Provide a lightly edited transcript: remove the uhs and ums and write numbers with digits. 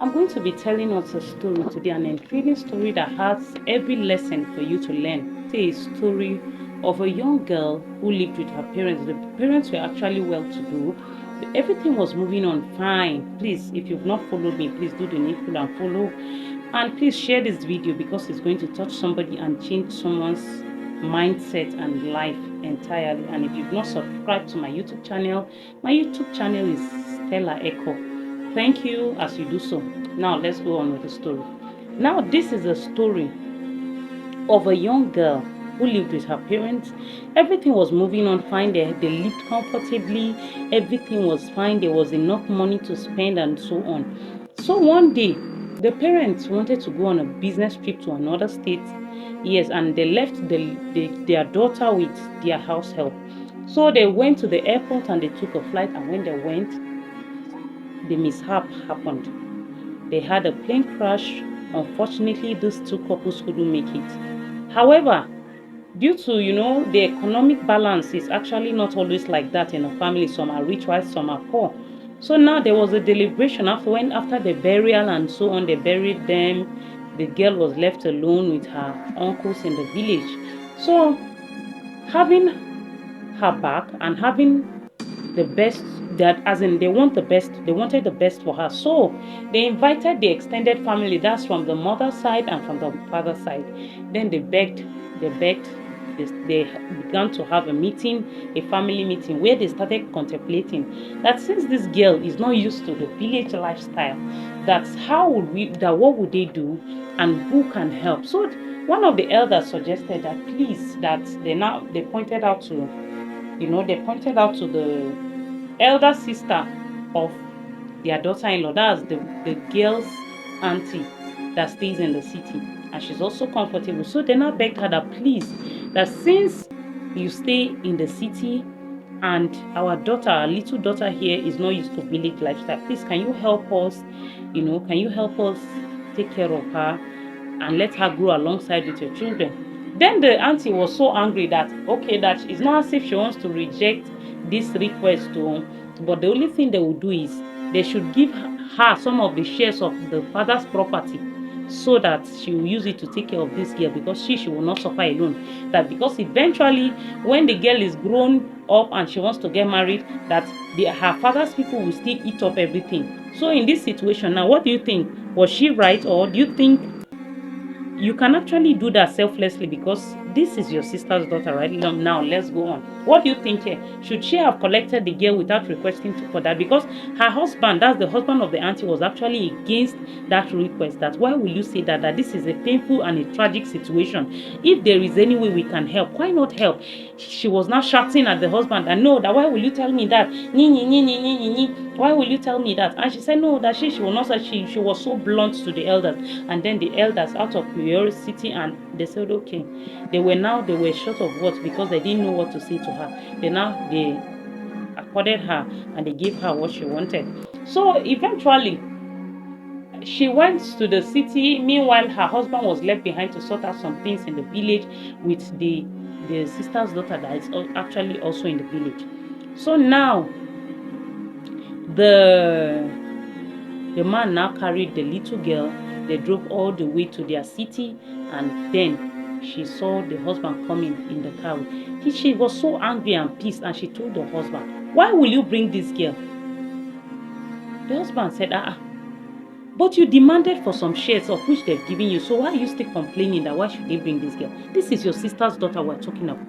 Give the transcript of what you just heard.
I'm going to be telling us a story today, an intriguing story that has every lesson for you to learn. It's a story of a young girl who lived with her parents. The parents were actually well-to-do. Everything was moving on fine. Please, if you've not followed me, please do the needful and follow. And please share this video because it's going to touch somebody and change someone's mindset and life entirely. And if you've not subscribed to my YouTube channel is Stella Echo. Thank you as you do so. Now let's go on with the story. Now this is a story of a young girl who lived with her parents. Everything was moving on fine. They lived comfortably. Everything was fine. There was enough money to spend and so on. So one day, the parents wanted to go on a business trip to another state. Yes, and they left their daughter with their house help. So they went to the airport and they took a flight. And when they went, the mishap happened. They had a plane crash. Unfortunately, these two couples couldn't make it. However, due to the economic balance is actually not always like that in a family. Some are rich while some are poor. So now there was a deliberation after the burial and so on. They buried them. The girl was left alone with her uncles in the village. So having her back and having the best, that as in they wanted the best for her, so they invited the extended family, that's from the mother's side and from the father's side. Then they begged, they began to have a family meeting, where they started contemplating that since this girl is not used to the village lifestyle, what would they do and who can help. So one of the elders suggested that please, that they pointed out to the elder sister of their daughter-in-law. That's the girl's auntie that stays in the city, and she's also comfortable. So they now begged her that please, that since you stay in the city and our little daughter here is not used to village lifestyle, please can you help us take care of her and let her grow alongside with your children. Then the auntie was so angry that it's not as if she wants to reject this request but the only thing they will do is they should give her some of the shares of the father's property, so that she will use it to take care of this girl, because she will not suffer alone. That because eventually when the girl is grown up and she wants to get married, that her father's people will still eat up everything. So in this situation now, what do you think? Was she right, or do you think you can actually do that selflessly, because this is your sister's daughter, right? Now let's go on. What do you think here? Should she have collected the girl without requesting for that? Because her husband, that's the husband of the auntie, was actually against that request. That why will you say that this is a painful and a tragic situation? If there is any way we can help, why not help? She was now shouting at the husband, and no, that why will you tell me that? Why will you tell me that? And she said no, that she will not say. She was so blunt to the elders. And then the elders, out of curiosity, and they said okay, they were short of words because they didn't know what to say to her. They accorded her and they gave her what she wanted. So eventually she went to the city. Meanwhile, her husband was left behind to sort out some things in the village with the sister's daughter that is actually also in the village. So now the man now carried the little girl. They drove all the way to their city, and then she saw the husband coming in the car. She was so angry and pissed, and she told the husband, why will you bring this girl? The husband said, but you demanded for some shares of which they've given you, so why are you still complaining that why should they bring this girl? This is your sister's daughter we're talking about.